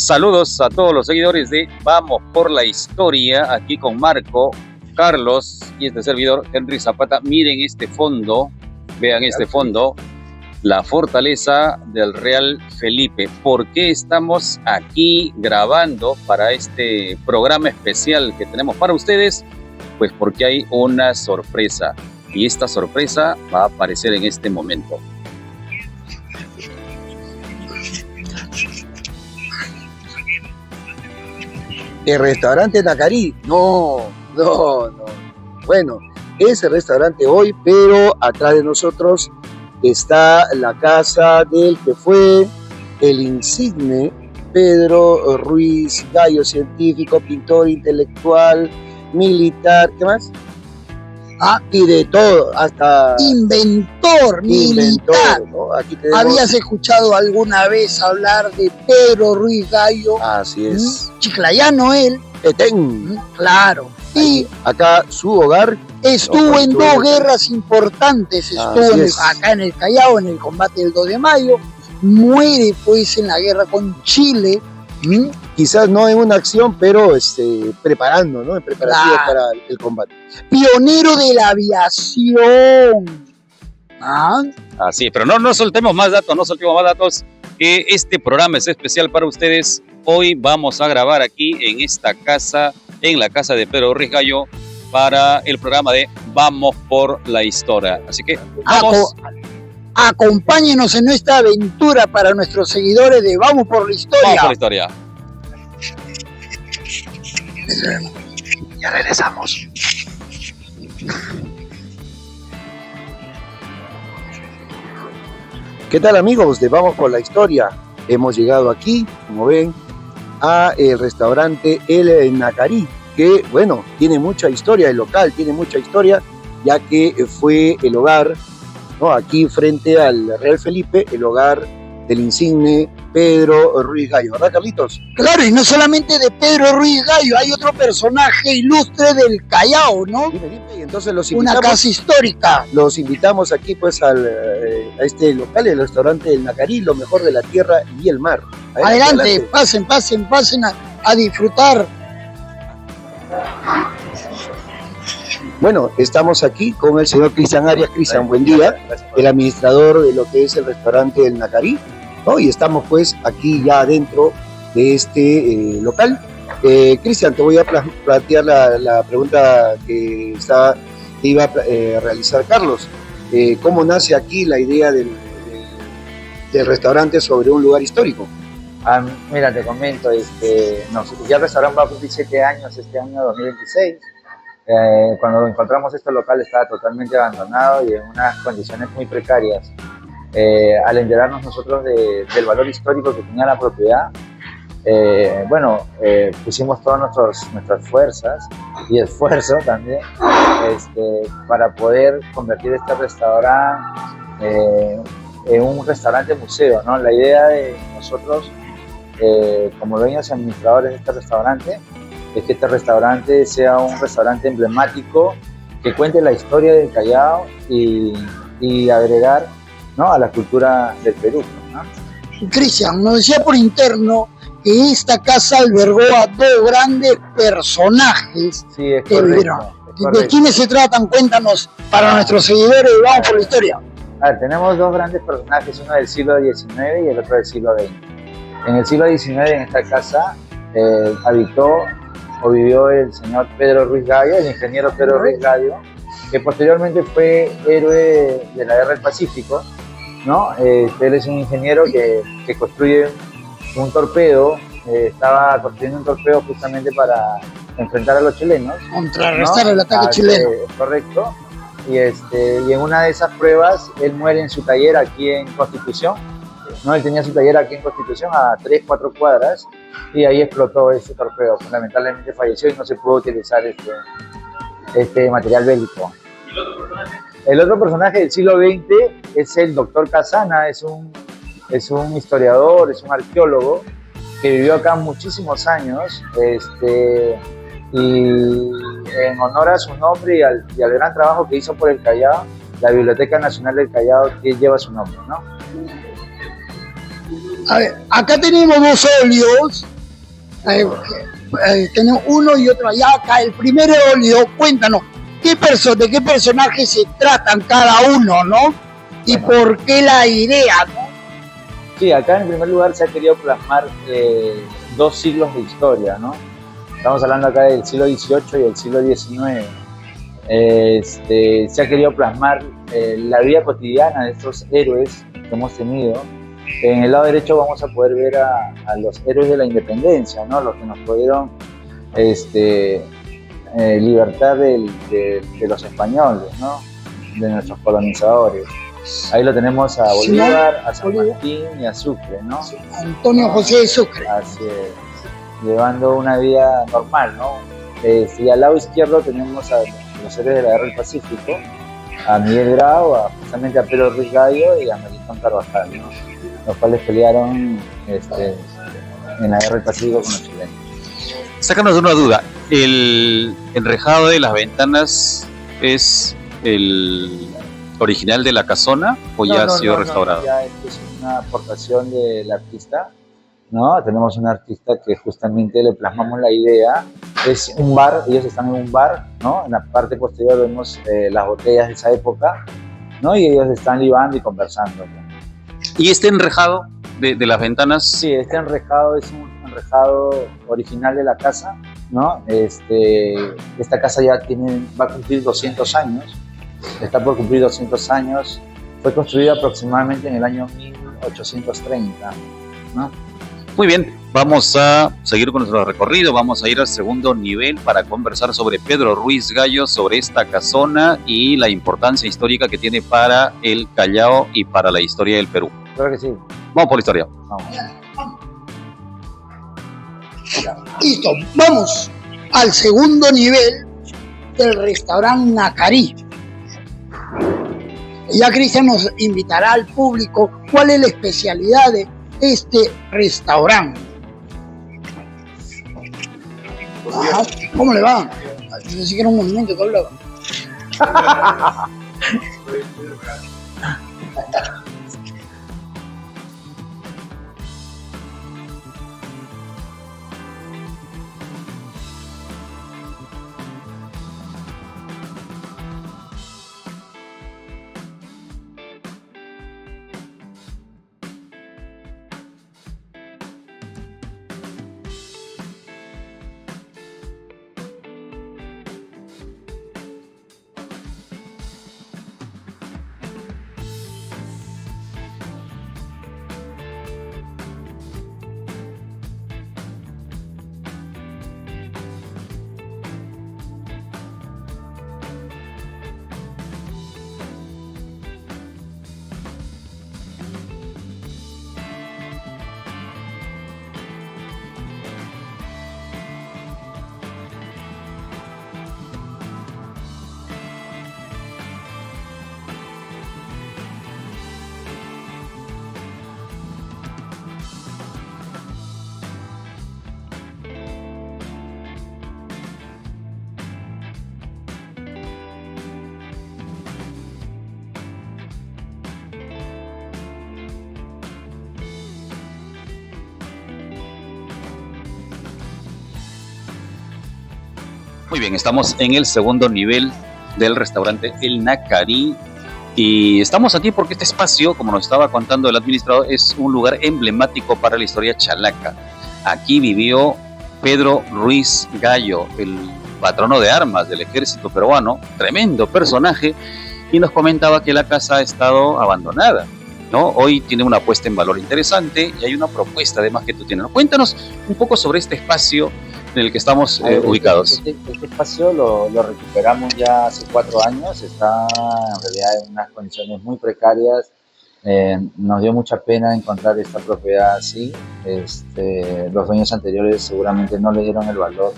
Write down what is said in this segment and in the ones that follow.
Saludos a todos los seguidores de Vamos por la Historia, aquí con Marco, Carlos y este servidor Henry Zapata. Miren este fondo, vean este fondo, la fortaleza del Real Felipe. ¿Por qué estamos aquí grabando para este programa especial que tenemos para ustedes? Pues porque hay una sorpresa y esta sorpresa va a aparecer en este momento. El restaurante Nacarí, no. Bueno, es el restaurante hoy, pero atrás de nosotros está la casa del que fue el insigne Pedro Ruiz Gallo, científico, pintor, intelectual, militar, ¿qué más? Y de todo, hasta inventor militar, ¿no? Aquí tenemos... ¿Habías escuchado alguna vez hablar de Pedro Ruiz Gallo? Así es. Chiclayano él. Petén. Claro. Y acá su hogar. Estuvo en dos guerras importantes. Estuvo acá en el Callao, en el combate del 2 de mayo. Muere pues en la guerra con Chile. Quizás no en una acción, pero preparando, ¿no? En preparativos para el combate. Pionero de la aviación. Así, pero no soltemos más datos, que este programa es especial para ustedes. Hoy vamos a grabar aquí en esta casa, en la casa de Pedro Ruiz Gallo, para el programa de Vamos por la Historia. Así que vamos. Acompáñenos en esta aventura para nuestros seguidores de Vamos por la Historia. Vamos por la Historia. Ya regresamos. ¿Qué tal, amigos de Vamos por la Historia? Hemos llegado aquí, como ven, a el restaurante El Nacarí, que, bueno, tiene mucha historia, el local tiene mucha historia, ya que fue el hogar, ¿no? Aquí frente al Real Felipe, el hogar del insigne Pedro Ruiz Gallo, ¿verdad, Carlitos? Claro, y no solamente de Pedro Ruiz Gallo, hay otro personaje ilustre del Callao, ¿no? Dime, y entonces los invitamos, una casa histórica. Los invitamos aquí pues a este local, el restaurante El Nacarí, lo mejor de la tierra y el mar. Adelante. Pasen a disfrutar. Bueno, estamos aquí con el señor Cristian Arias. Cristian, buen día, el administrador de lo que es el restaurante El Nacarí, ¿no? Y estamos pues aquí ya adentro de este local. Cristian, te voy a plantear la pregunta que iba a realizar Carlos. ¿Cómo nace aquí la idea del restaurante sobre un lugar histórico? Mira, te comento, ya el restaurante va a cumplir 7 años este año 2026. Cuando encontramos este local estaba totalmente abandonado y en unas condiciones muy precarias. Al enterarnos nosotros del valor histórico que tenía la propiedad, pusimos todas nuestras fuerzas y esfuerzo también para poder convertir este restaurante en un restaurante museo, ¿no? La idea de nosotros, como dueños y administradores de este restaurante, es que este restaurante sea un restaurante emblemático que cuente la historia del Callao y agregar, ¿no?, a la cultura del Perú, ¿no? Cristian, nos decía por interno que esta casa albergó a dos grandes personajes. Sí, es correcto. ¿De quiénes se tratan? Cuéntanos para nuestros seguidores. Vamos por la historia. A ver, tenemos dos grandes personajes, uno del siglo XIX y el otro del siglo XX. En el siglo XIX, en esta casa, habitó o vivió el señor Pedro Ruiz Gallo, el ingeniero Pedro Ruiz Gallo, que posteriormente fue héroe de la Guerra del Pacífico, ¿no? Él es un ingeniero que construye un torpedo, estaba construyendo un torpedo justamente para enfrentar a los chilenos. Contrarrestar, ¿no?, el ataque chileno. Correcto. Y en una de esas pruebas, él muere en su taller aquí en Constitución, ¿no? Él tenía su taller aquí en Constitución a 3-4 cuadras y ahí explotó ese torpedo. Lamentablemente falleció y no se pudo utilizar este material bélico. El otro personaje del siglo XX es el doctor Casana, es un historiador, es un arqueólogo que vivió acá muchísimos años y en honor a su nombre y al gran trabajo que hizo por el Callao, la Biblioteca Nacional del Callao lleva su nombre, ¿no? A ver, acá tenemos dos óleos Tenemos uno y otro allá. Acá el primer eóleo, cuéntanos, ¿de qué personajes se tratan cada uno, no? Y por qué la idea, ¿no? Sí, acá en primer lugar se ha querido plasmar 2 siglos de historia, ¿no? Estamos hablando acá del siglo XVIII y el siglo XIX. Se ha querido plasmar la vida cotidiana de estos héroes que hemos tenido. En el lado derecho vamos a poder ver a los héroes de la independencia, ¿no? Los que nos pudieron libertar de los españoles, ¿no? De nuestros colonizadores. Ahí lo tenemos a Bolívar, a San Martín y a Sucre, ¿no? Antonio José de Sucre. Así es, llevando una vida normal, ¿no? Y al lado izquierdo tenemos a los héroes de la Guerra del Pacífico, a Miguel Grau, justamente a Pedro Ruiz Gallo y a Melitón Carvajal, ¿no? Los cuales pelearon en la Guerra del Pacífico con los chilenos. Sácanos de una duda, ¿el enrejado de las ventanas es el original de la casona o ya ha sido restaurado? Ya es una aportación del artista, ¿no? Tenemos un artista que justamente le plasmamos la idea. Es un bar, ellos están en un bar, ¿no? En la parte posterior vemos las botellas de esa época, ¿no? Y ellos están libando y conversando, ¿no? ¿Y este enrejado de las ventanas? Sí, este enrejado es un enrejado original de la casa, ¿no? Esta casa ya va a cumplir 200 años, está por cumplir 200 años, fue construida aproximadamente en el año 1830, ¿no? Muy bien, vamos a seguir con nuestro recorrido, vamos a ir al segundo nivel para conversar sobre Pedro Ruiz Gallo, sobre esta casona y la importancia histórica que tiene para el Callao y para la historia del Perú. Claro que sí. Vamos por la historia. Vamos. Listo, vamos al segundo nivel del restaurante Nacarí. Ya Cristian nos invitará al público cuál es la especialidad de este restaurante. Ajá. ¿Cómo le va? Yo pensé que era un movimiento que hablaba. Muy bien, estamos en el segundo nivel del restaurante El Nacarí y estamos aquí porque este espacio, como nos estaba contando el administrador, es un lugar emblemático para la historia chalaca. Aquí vivió Pedro Ruiz Gallo, el patrono de armas del ejército peruano, tremendo personaje, y nos comentaba que la casa ha estado abandonada, ¿no? Hoy tiene una puesta en valor interesante y hay una propuesta además que tú tienes. Cuéntanos un poco sobre este espacio en el que estamos ubicados. Este espacio lo recuperamos ya hace 4 años, está en realidad en unas condiciones muy precarias. Nos dio mucha pena encontrar esta propiedad así. Los dueños anteriores seguramente no le dieron el valor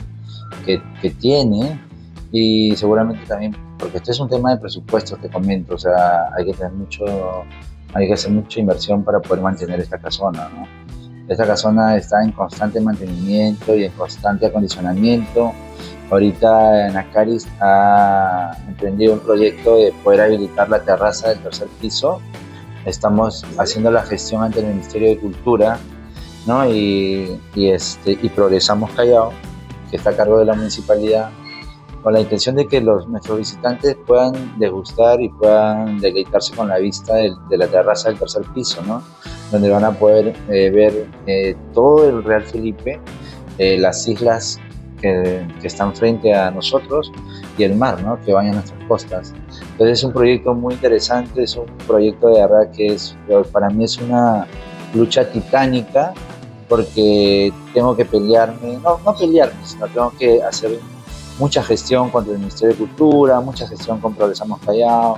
que tiene, y seguramente también porque este es un tema de presupuesto, te comento, o sea, hay que hacer mucha inversión para poder mantener esta casona, ¿no? Esta casona está en constante mantenimiento y en constante acondicionamiento. Ahorita Nacarí ha emprendido un proyecto de poder habilitar la terraza del 3er piso. Estamos haciendo la gestión ante el Ministerio de Cultura ¿no? Y Progresamos Callao, que está a cargo de la municipalidad, con la intención de que nuestros visitantes puedan degustar y puedan deleitarse con la vista de la terraza del tercer piso, ¿no? Donde van a poder ver todo el Real Felipe, las islas que están frente a nosotros y el mar, ¿no? Que baña nuestras costas. Entonces es un proyecto muy interesante, es un proyecto de verdad que para mí es una lucha titánica, porque tengo que pelearme, no pelearme, sino tengo que hacer mucha gestión contra el Ministerio de Cultura, mucha gestión con Progresamos Callao,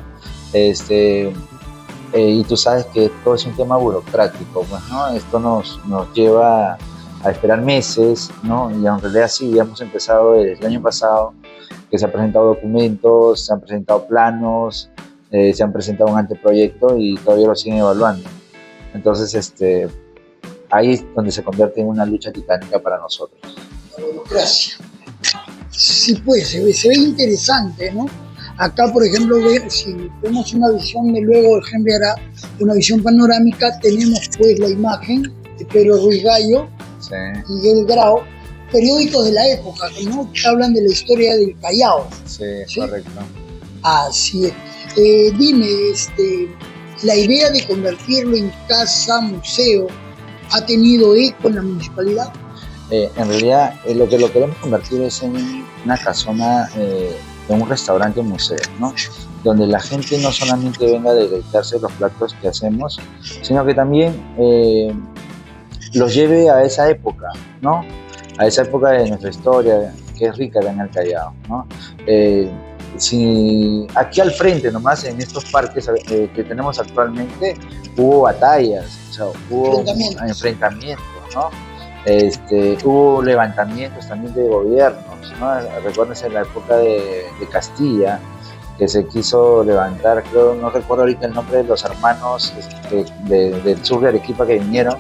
y tú sabes que todo es un tema burocrático, pues, ¿no? Esto nos lleva a esperar meses, ¿no? Y en realidad sí, ya hemos empezado desde el año pasado, que se han presentado documentos, se han presentado planos, se han presentado un anteproyecto y todavía lo siguen evaluando. Entonces, ahí es donde se convierte en una lucha titánica para nosotros. La burocracia. Sí, pues, se ve interesante, ¿no? Acá, por ejemplo, si vemos una visión de luego, el ejemplo era una visión panorámica, tenemos pues la imagen de Pedro Ruiz Gallo, Sí. y Miguel Grau, periódicos de la época, ¿no? Que hablan de la historia del Callao. Sí, ¿Sí? Correcto. Así es. Dime, la idea de convertirlo en casa museo ha tenido eco en la municipalidad. En realidad, lo que lo queremos convertir es en una casona, en un restaurante museo, ¿no? Donde la gente no solamente venga a deleitarse de los platos que hacemos, sino que también los lleve a esa época, ¿no? A esa época de nuestra historia, que es rica en el Callao, ¿no? Si aquí al frente nomás, en estos parques que tenemos actualmente, hubo batallas, o sea, hubo enfrentamientos, ¿no? Hubo levantamientos también de gobiernos, ¿no? Recuérdense en la época de Castilla, que se quiso levantar, creo, no recuerdo ahorita el nombre de los hermanos del sur de Arequipa que vinieron,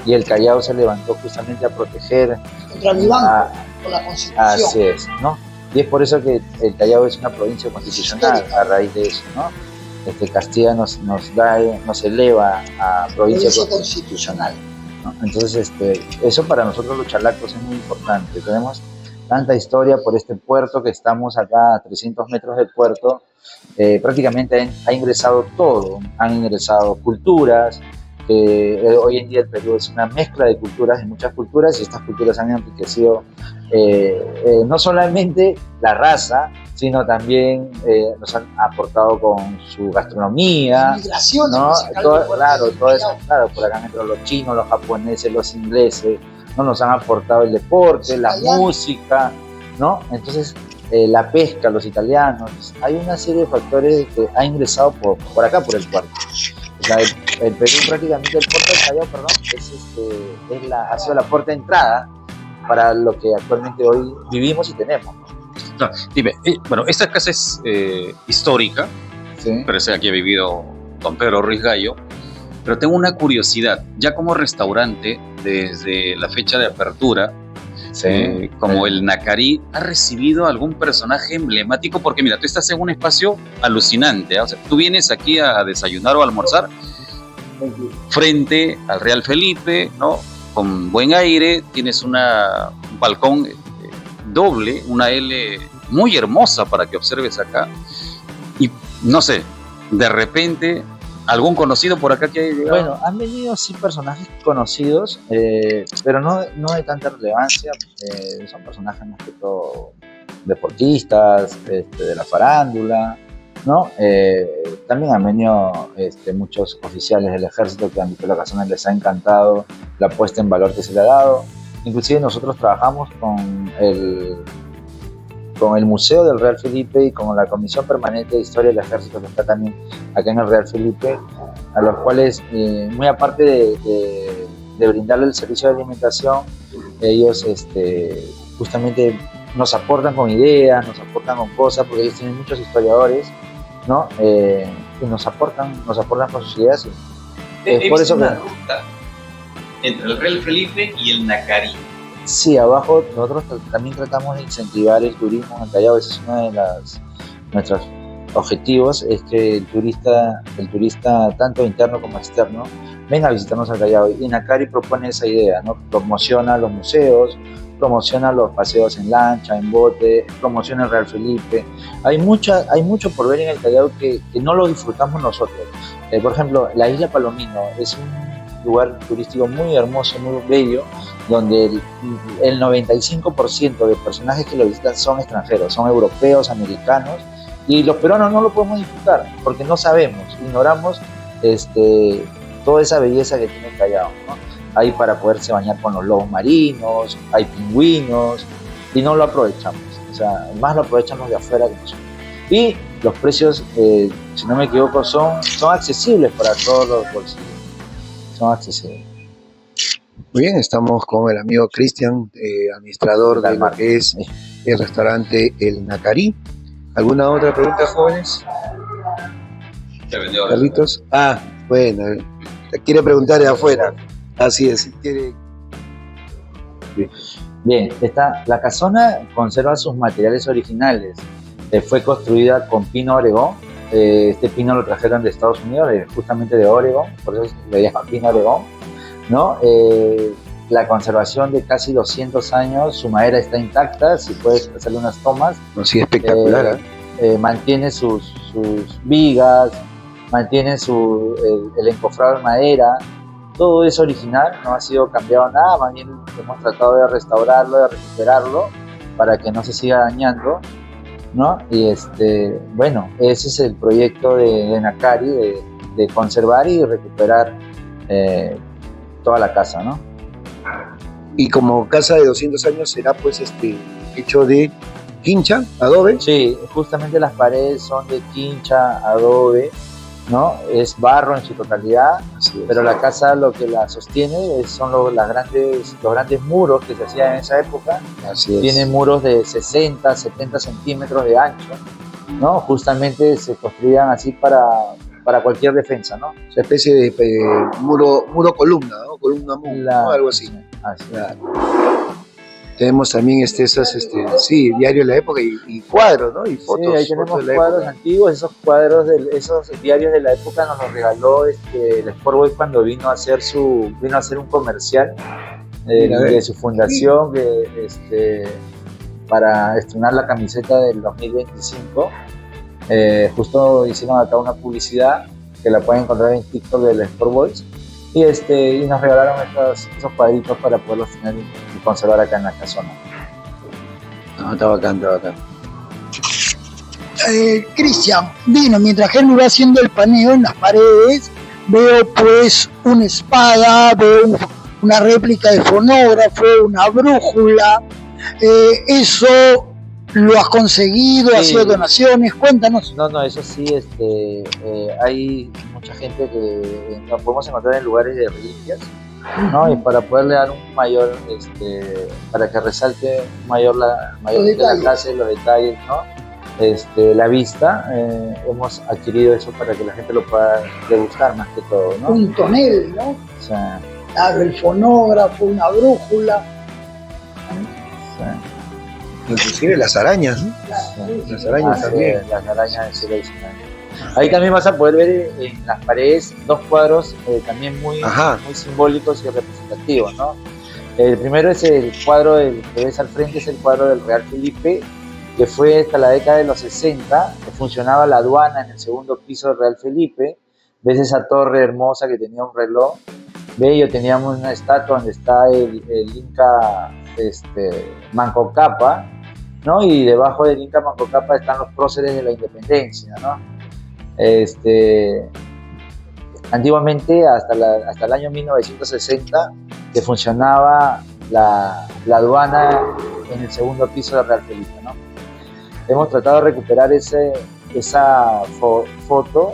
y el Callao se levantó justamente a proteger Contra mi banco, con la Constitución. Así es, ¿no? Y es por eso que el Callao es una provincia constitucional a raíz de eso, ¿no? Castilla nos eleva a provincia constitucional, ¿no? Entonces, eso para nosotros los chalacos es muy importante. Tenemos tanta historia por este puerto, que estamos acá a 300 metros del puerto. Prácticamente ha ingresado todo, han ingresado culturas. Hoy en día el Perú es una mezcla de culturas, de muchas culturas, y estas culturas han enriquecido no solamente la raza, sino también nos han aportado con su gastronomía, migración, ¿no? Claro, Por acá han entrado los chinos, los japoneses, los ingleses, ¿no? Nos han aportado el deporte, la música, ¿no? Entonces, la pesca, los italianos, hay una serie de factores que ha ingresado por acá, por el puerto. O sea, el Perú prácticamente, el puerto del Callao, perdón, ha sido la puerta de entrada para lo que actualmente hoy vivimos y tenemos, ¿no? No, dime, bueno, esta casa es histórica, Sí. parece que aquí ha vivido don Pedro Ruiz Gallo, pero tengo una curiosidad, ya como restaurante, desde la fecha de apertura, como el Nacarí, ¿ha recibido algún personaje emblemático? Porque mira, tú estás en un espacio alucinante, ¿eh? O sea, tú vienes aquí a desayunar o a almorzar frente al Real Felipe, ¿no? Con buen aire, tienes un balcón doble, una L muy hermosa para que observes acá, y no sé, de repente algún conocido por acá que haya llegado. Bueno, han venido sí personajes conocidos, pero no de tanta relevancia. Son personajes más que todo deportistas, de la farándula, ¿no? También han venido muchos oficiales del ejército que han visto la casona, les ha encantado la puesta en valor que se le ha dado. Inclusive nosotros trabajamos con el Museo del Real Felipe y con la Comisión Permanente de Historia del Ejército, que está también acá en el Real Felipe, a los cuales, muy aparte de brindarle el servicio de alimentación, ellos justamente nos aportan con ideas, nos aportan con cosas, porque ellos tienen muchos historiadores, ¿no? Y nos aportan con sus ideas. Por eso una ruta entre el Real Felipe y el Nacarí. Sí, abajo nosotros también tratamos de incentivar el turismo en el Callao. Ese es uno de nuestros objetivos, es que el turista tanto interno como externo ven a visitarnos al Callao. Y Nacari propone esa idea, ¿no? Promociona los museos, promociona los paseos en lancha, en bote, promociona el Real Felipe. Hay mucho por ver en el Callao que no lo disfrutamos nosotros. Por ejemplo, la isla Palomino es un lugar turístico muy hermoso, muy bello, donde el 95% de personajes que lo visitan son extranjeros, son europeos, americanos, y los peruanos no lo podemos disfrutar porque no sabemos, ignoramos toda esa belleza que tiene el Callao, ¿no? Hay para poderse bañar con los lobos marinos, hay pingüinos, y no lo aprovechamos. O sea, más lo aprovechamos de afuera que nosotros. Y los precios, si no me equivoco, son accesibles para todos los bolsillos. Son accesibles. Muy bien, estamos con el amigo Cristian, administrador de lo que es el restaurante El Nacari. ¿Alguna otra pregunta, jóvenes? Carlitos. Ah, bueno, te quiere preguntar de afuera. Así es. Bien, la casona conserva sus materiales originales. Fue construida con pino Oregón. Este pino lo trajeron de Estados Unidos, justamente de Oregón, por eso le llaman pino Oregón, ¿no? La conservación de casi 200 años, su madera está intacta, si puedes hacerle unas tomas. Sí, espectacular. Mantiene sus vigas, mantiene el encofrado de madera, todo es original, no ha sido cambiado nada, más bien hemos tratado de restaurarlo, de recuperarlo para que no se siga dañando, ¿no? Y bueno, ese es el proyecto de Nacari, de conservar y recuperar toda la casa, ¿no? Y como casa de 200 años será pues hecho de quincha, adobe. Sí, justamente las paredes son de quincha, adobe, ¿no? Es barro en su totalidad, pero la casa lo que la sostiene son los grandes muros que se hacían en esa época. Tienen muros de 60, 70 centímetros de ancho, ¿no? Justamente se construían así para cualquier defensa, ¿no? Una especie de muro columna, ¿no? Columna muro, ¿no? Algo así. Claro. Tenemos también diarios de la época y cuadros, ¿no? Y fotos. Sí, ahí tenemos cuadros antiguos, esos diarios de la época nos los regaló el Sport Boys cuando vino a hacer un comercial de su fundación para estrenar la camiseta del 2025. Justo hicieron acá una publicidad que la pueden encontrar en TikTok del Sport Boys y nos regalaron esos cuadritos para poderlos tener y conservar acá en la casona. No, está bacán. Cristian, mientras él me va haciendo el paneo en las paredes, veo pues una espada, veo una réplica de fonógrafo, una brújula. Eso ¿lo has conseguido? Sí. ¿Has sido donaciones? Cuéntanos. No, eso sí, hay mucha gente que nos podemos encontrar en lugares de reliquias, ¿no? Y para poderle dar un mayor, para que resalte mayor la de la casa y los detalles, ¿no? La vista, hemos adquirido eso para que la gente lo pueda degustar más que todo, ¿no? Un tonel, ¿no? O sea, claro, el fonógrafo, una brújula. Inclusive las arañas, ¿no? Las arañas también. Las arañas del siglo XIX. Ahí también vas a poder ver en las paredes dos cuadros también muy simbólicos y representativos, ¿no? El primero es el cuadro que ves al frente, es el cuadro del Real Felipe, que fue hasta la década de los 60, que funcionaba la aduana en el segundo piso del Real Felipe. Ves esa torre hermosa que tenía un reloj bello, teníamos una estatua donde está el Inca Manco Cápac, ¿no? Y debajo del Inca Manco Cápac están los próceres de la independencia, ¿no? Antiguamente, hasta el año 1960, que funcionaba la aduana en el segundo piso del Real Felipe, ¿no? Hemos tratado de recuperar esa foto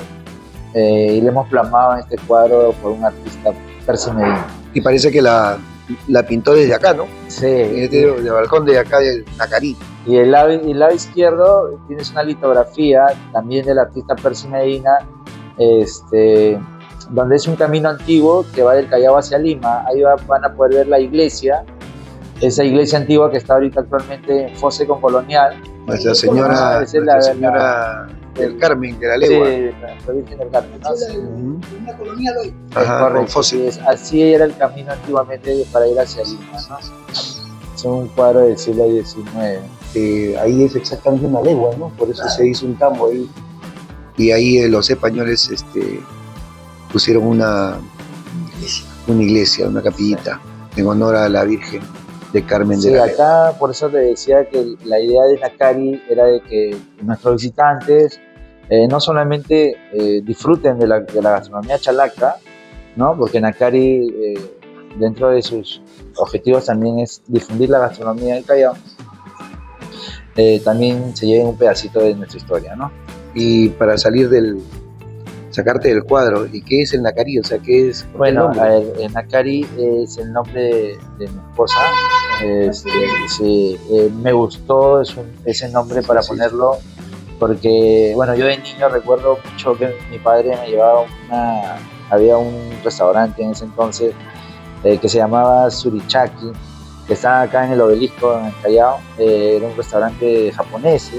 y le hemos plasmado en este cuadro por un artista, Percy Medina. Y parece que la pintó desde acá, ¿no? Sí. Del balcón de acá del Nacari. Y el lado izquierdo tienes una litografía también del artista Percy Medina, donde es un camino antiguo que va del Callao hacia Lima. Ahí van a poder ver la iglesia, esa iglesia antigua que está ahorita actualmente en Fose con Colonial. Nuestra señora del Carmen, de la Legua. Sí, la Virgen del Carmen, ¿no? Sí. Una colonia Loy. Ajá, Correcto, con fósil. sí, así era el camino antiguamente para ir hacia Lima, ¿no? Es un cuadro del siglo XIX. Ahí es exactamente una legua, ¿no? Por eso se hizo un tambo ahí. Y ahí los españoles pusieron una iglesia, una capillita, en honor a la Virgen de Carmen de Sí, la Legua. acá por eso te decía que la idea de Nacari era de que nuestros visitantes no solamente disfruten de la gastronomía chalaca, ¿no? Porque Nacari, dentro de sus objetivos también es difundir la gastronomía del Callao, también se lleven un pedacito de nuestra historia, ¿no? Y para sacarte del cuadro, ¿y qué es el Nacari? O sea, ¿qué es? Bueno, el a nombre? ver, Nacari es el nombre de mi esposa. Sí, me gustó ese nombre para ponerlo, porque, bueno, yo de niño recuerdo mucho que mi padre me llevaba había un restaurante en ese entonces que se llamaba Surichaki, que estaba acá en el Obelisco, en el Callao. Era un restaurante japonés.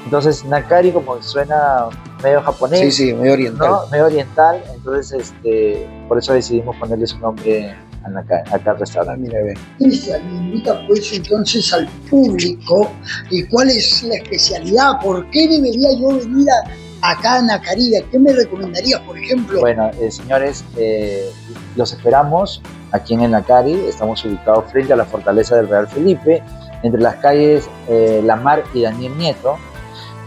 Entonces, Nacari, como suena medio japonés, Sí, medio oriental. ¿no? Medio oriental, entonces por eso decidimos ponerle su nombre acá al restaurante. Mira, ve. Cristian, invita pues entonces al público y cuál es la especialidad, por qué debería yo venir acá a Nacari, ¿qué me recomendarías, por ejemplo? Bueno, señores, los esperamos aquí en el Nacari. Estamos ubicados frente a la fortaleza del Real Felipe, entre las calles La Mar y Daniel Nieto.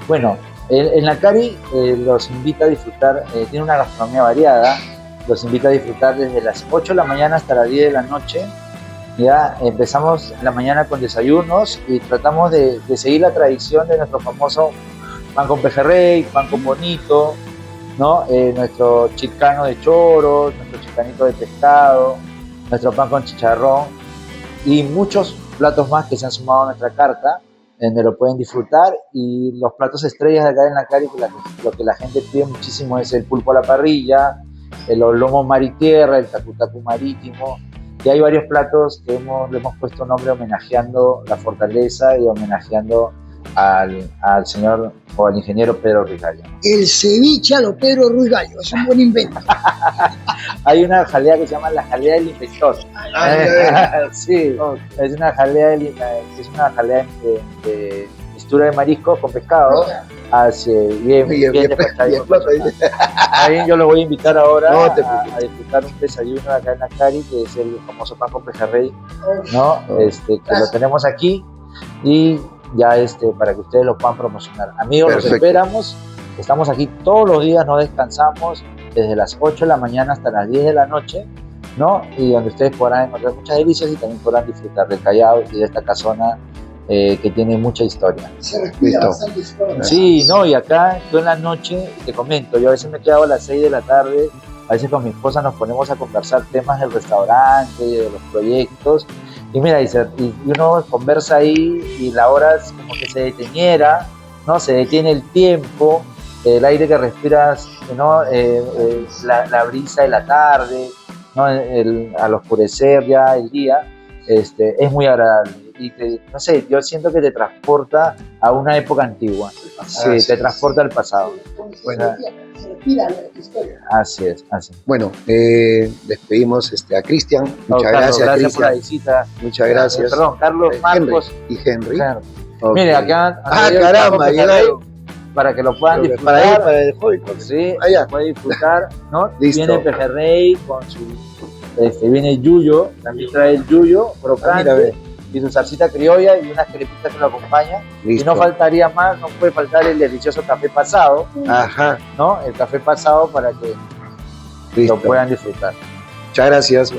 Bueno, el Nacari los invita a disfrutar, tiene una gastronomía variada, los invita a disfrutar desde las 8 de la mañana hasta las 10 de la noche. Ya empezamos la mañana con desayunos y tratamos de seguir la tradición de nuestro famoso pan con pejerrey, pan con bonito, ¿no? Nuestro chilcano de choros, nuestro chilcanito de pescado, nuestro pan con chicharrón y muchos platos más que se han sumado a nuestra carta, donde lo pueden disfrutar. Y los platos estrellas de acá en Nacari, lo que la gente pide muchísimo es el pulpo a la parrilla, los lomos mar y tierra, el tacu-tacu marítimo. Y hay varios platos que le hemos puesto nombre homenajeando la fortaleza y homenajeando al señor o al ingeniero Pedro Ruiz Gallo. El ceviche a lo Pedro Ruiz Gallo, es un buen invento. Hay una jalea que se llama la jalea del inventor. Sí, es una jalea de mixtura de mariscos con pescado. Así, bien despachadito. Ahí yo los voy a invitar ahora a disfrutar un desayuno acá en Nacari, que es el famoso pan con pejerrey, ¿no? Que lo tenemos aquí y ya para que ustedes lo puedan promocionar. Amigos, Perfecto. Los esperamos. Estamos aquí todos los días, no descansamos, desde las 8 de la mañana hasta las 10 de la noche, ¿no? Y donde ustedes podrán encontrar muchas delicias y también podrán disfrutar del Callao y de esta casona que tiene mucha historia. Se respira Listo. bastante historia. Sí, no, y acá yo en la noche, te comento, yo a veces me quedo a las 6 de la tarde, a veces con mi esposa nos ponemos a conversar temas del restaurante, de los proyectos, y mira, y uno conversa ahí y la hora es como que se deteniera, ¿no? Se detiene el tiempo, el aire que respiras, ¿no? La brisa de la tarde, ¿no? Al oscurecer ya el día, es muy agradable. Y no sé, yo siento que te transporta a una época antigua. Sí, te transporta al pasado. Bueno, se respira la historia. Así es. Bueno, despedimos a Cristian. Muchas Carlos, gracias, por la Cristian. visita. Muchas gracias. Perdón, Carlos, Marcos. Henry y Henry. Claro. Ok. Mire, acá. Caramba, llegaron. Para que lo puedan disfrutar. Para él, para el joven. Sí, Allá. lo puede disfrutar, ¿no? Listo. Viene pejerrey con su. Viene el yuyo, también trae el yuyo, crocante. Mira, ve. Y su salsita criolla y unas crepitas que lo acompañan. Listo. Y no faltaría más, no puede faltar el delicioso café pasado, Ajá. ¿no? El café pasado para que Listo. lo puedan disfrutar. Muchas gracias.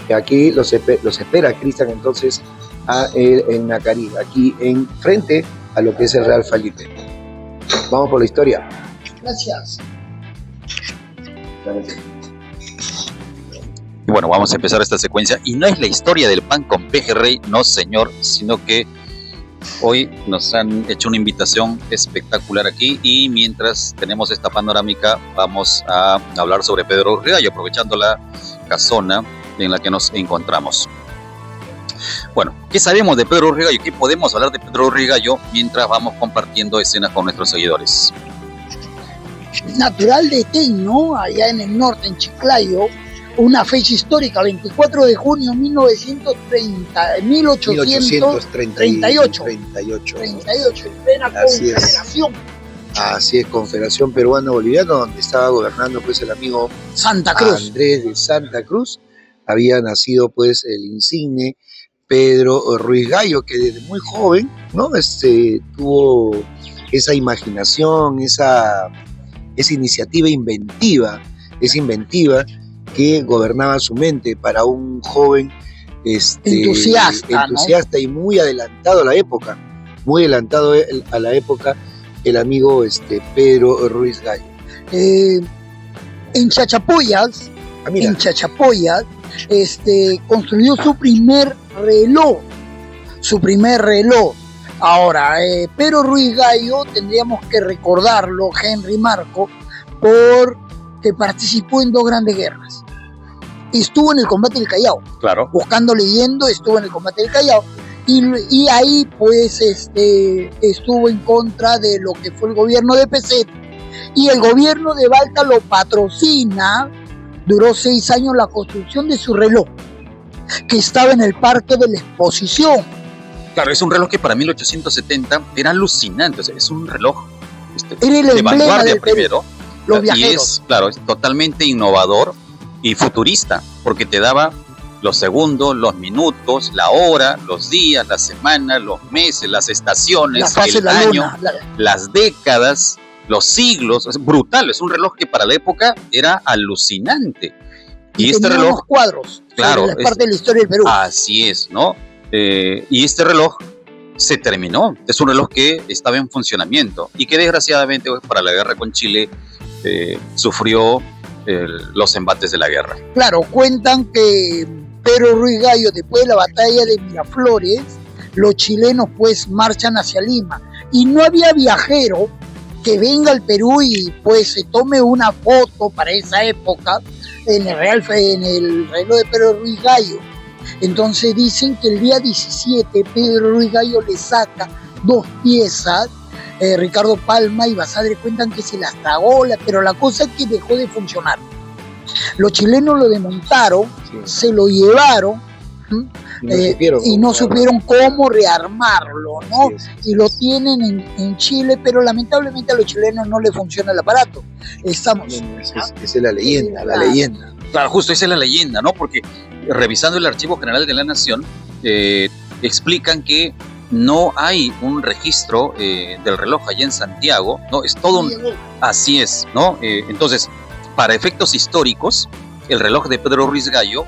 Y aquí los espera Cristian entonces en Nacari, aquí en frente a lo que es el Real Felipe. Vamos por la historia. Gracias. Y bueno, vamos a empezar esta secuencia. Y no es la historia del pan con pejerrey, no señor, sino que hoy nos han hecho una invitación espectacular aquí. Y mientras tenemos esta panorámica, vamos a hablar sobre Pedro Ruiz Gallo, aprovechando la casona en la que nos encontramos. Bueno, ¿qué sabemos de Pedro Ruiz Gallo? ¿Qué podemos hablar de Pedro Ruiz Gallo mientras vamos compartiendo escenas con nuestros seguidores? Natural de Teño, allá en el norte, en Chiclayo, una fecha histórica, 24 de junio de 1838. 38, en plena Confederación. Así es, Confederación Peruano-Boliviana, donde estaba gobernando pues el amigo Santa Cruz. Andrés de Santa Cruz. Había nacido pues el insigne Pedro Ruiz Gallo, que desde muy joven, ¿no? Tuvo esa imaginación, esa iniciativa inventiva, que gobernaba su mente para un joven entusiasta, ¿no? Y muy adelantado a la época, el amigo Pedro Ruiz Gallo. En Chachapoyas, construyó su primer reloj. Ahora, Pedro Ruiz Gallo tendríamos que recordarlo, Henry Marco, porque participó en 2 grandes guerras. Estuvo en el combate del Callao. Claro. Leyendo, estuvo en el combate del Callao. Y ahí, pues, estuvo en contra de lo que fue el gobierno de Pezet. Y el gobierno de Balta lo patrocina. Duró 6 años la construcción de su reloj, que estaba en el Parque de la Exposición. Claro, es un reloj que para 1870 era alucinante. O sea, es un reloj era el de vanguardia primero. Los Y viajeros. es totalmente innovador y futurista, porque te daba los segundos, los minutos, la hora, los días, la semana, los meses, las estaciones, el año, las décadas, los siglos. Es brutal, es un reloj que para la época era alucinante. Y este reloj, unos cuadros, claro, es parte de la historia del Perú. Así es, ¿no? Y este reloj se terminó. Es un reloj que estaba en funcionamiento y que desgraciadamente para la guerra con Chile sufrió los embates de la guerra. Claro, cuentan que Pedro Ruiz Gallo, después de la batalla de Miraflores, los chilenos pues marchan hacia Lima y no había viajero que venga al Perú y pues se tome una foto para esa época en el reloj de Pedro Ruiz Gallo. Entonces dicen que el día 17 Pedro Ruiz Gallo le saca 2 piezas. Ricardo Palma y Basadre cuentan que se las tragó, pero la cosa es que dejó de funcionar. Los chilenos lo desmontaron, se lo llevaron y no supieron cómo rearmarlo, ¿no? Y lo tienen en Chile, pero lamentablemente a los chilenos no les funciona el aparato. Esa es la leyenda, leyenda. Claro, justo esa es la leyenda, ¿no? Porque revisando el Archivo General de la Nación, explican que no hay un registro del reloj allá en Santiago, ¿no? Es todo así es, ¿no? Entonces, para efectos históricos, el reloj de Pedro Ruiz Gallo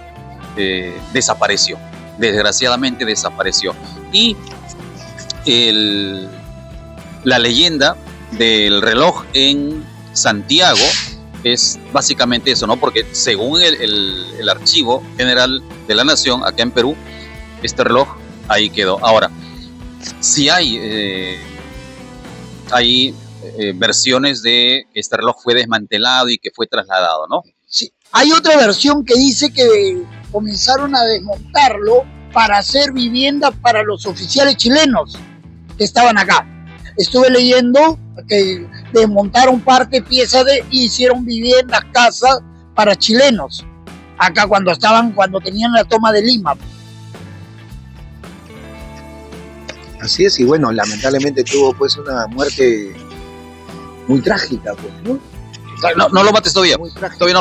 desapareció, desgraciadamente desapareció. Y la leyenda del reloj en Santiago es básicamente eso, ¿no? Porque según el Archivo General de la Nación, acá en Perú, este reloj ahí quedó. Ahora, sí hay versiones de que este reloj fue desmantelado y que fue trasladado, ¿no? Sí. Hay otra versión que dice que comenzaron a desmontarlo para hacer vivienda para los oficiales chilenos que estaban acá. Estuve leyendo que desmontaron piezas y hicieron viviendas, casas para chilenos acá cuando tenían la toma de Lima. Así es, y bueno, lamentablemente tuvo pues una muerte muy trágica, pues, ¿no? No lo mates todavía no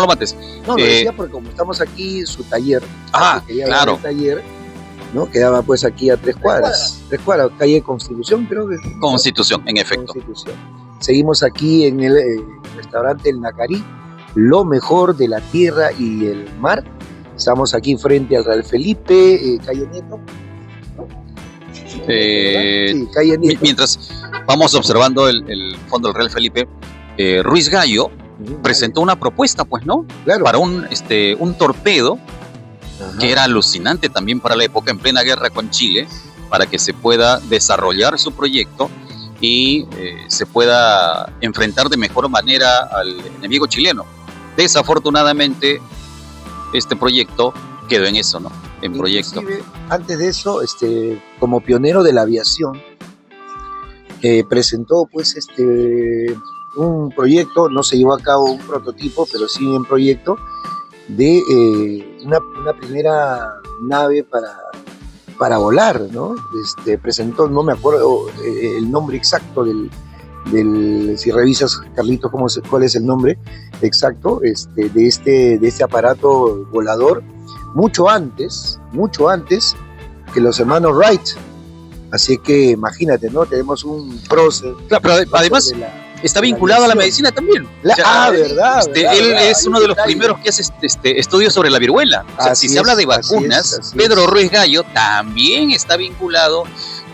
lo mates. No, lo decía porque como estamos aquí, su taller, claro. El taller, ¿no? Quedaba pues aquí a 3 cuadras, calle Constitución, creo que. Constitución, en efecto. Constitución. Seguimos aquí en el restaurante El Nacarí, lo mejor de la tierra y el mar. Estamos aquí frente al Real Felipe, calle Nieto. Calle Nieto. Mientras vamos observando el fondo del Real Felipe, Ruiz Gallo presentó una propuesta, pues, ¿no? Claro. Para un torpedo que era alucinante también para la época, en plena guerra con Chile, para que se pueda desarrollar su proyecto y se pueda enfrentar de mejor manera al enemigo chileno. Desafortunadamente, este proyecto quedó en eso, ¿no? en proyecto. Inclusive, antes de eso, como pionero de la aviación, presentó pues un proyecto, no se llevó a cabo un prototipo, pero sí un proyecto de una primera nave para volar, ¿no? Presentó, no me acuerdo el nombre exacto si revisas, Carlitos, cuál es el nombre exacto de este aparato volador, mucho antes que los hermanos Wright. Así que imagínate, ¿no? Tenemos un prócer. Claro, pero además está vinculado a la medicina también. ¿Verdad? Él es uno de los primeros que hace estudios sobre la viruela. O sea, si se habla de vacunas, Pedro Ruiz Gallo también está vinculado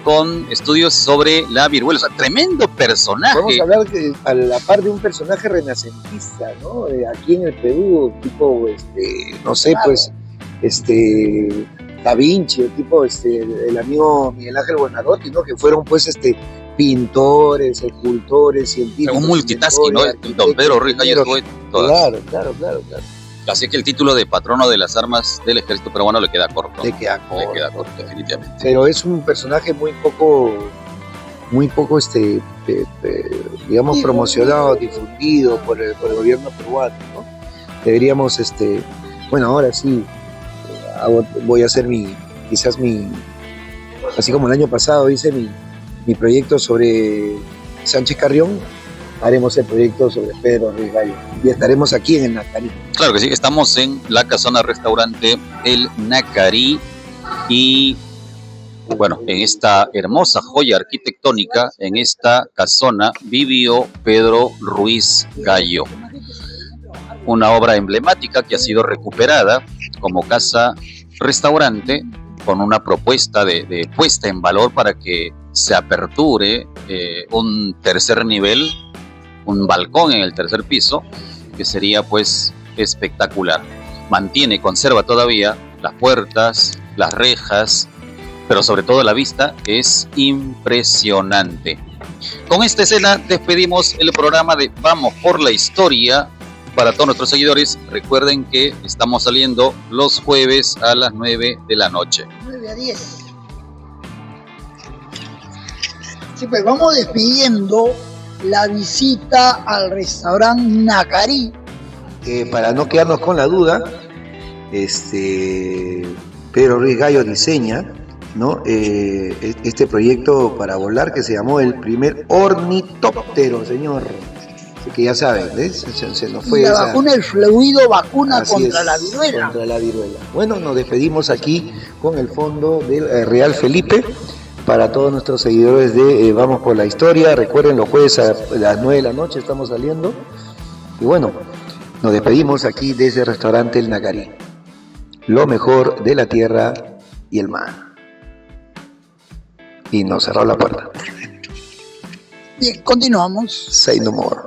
con estudios sobre la viruela. O sea, tremendo personaje. Vamos a hablar a la par de un personaje renacentista, ¿no? Aquí en el Perú, tipo, no sé, pues, Da Vinci, tipo, el amigo Miguel Ángel Buonarroti, ¿no? Que fueron, pues, pintores, escultores, científicos. Un multitasking, ¿no? Don Pedro Ruiz Gallo fue todas. Claro. Así que el título de patrono de las armas del ejército peruano le queda corto. Le queda corto, definitivamente. Pero es un personaje muy poco, digamos, promocionado, difundido por el gobierno peruano, ¿no? Deberíamos, bueno, ahora sí, voy a hacer así como el año pasado hice mi proyecto sobre Sánchez Carrión, haremos el proyecto sobre Pedro Ruiz Gallo y estaremos aquí en el Nacarí. Claro que sí, estamos en la casona restaurante El Nacarí y bueno, en esta hermosa joya arquitectónica, en esta casona vivió Pedro Ruiz Gallo, una obra emblemática que ha sido recuperada como casa restaurante con una propuesta de puesta en valor para que se aperture un tercer nivel, un balcón en el tercer piso, que sería pues espectacular. Conserva todavía las puertas, las rejas, pero sobre todo la vista es impresionante. Con esta escena despedimos el programa de Vamos por la Historia. Para todos nuestros seguidores, recuerden que estamos saliendo los jueves a las 9 de la noche. 9 a 10. Sí, pues vamos despidiendo la visita al restaurante Nacarí. Para no quedarnos con la duda, Pedro Ruiz Gallo diseña, ¿no? Este proyecto para volar que se llamó el primer ornitóptero, señor. Así que ya saben, ¿ves? Se nos fue y la vacuna, el fluido vacuna contra la viruela. Contra la viruela. Bueno, nos despedimos aquí con el fondo del Real Felipe. Para todos nuestros seguidores de Vamos por la Historia, recuerden, los jueves a las 9 de la noche estamos saliendo. Y bueno, nos despedimos aquí desde el restaurante El Nacarí. Lo mejor de la tierra y el mar. Y nos cerró la puerta. Bien, continuamos. Say no more.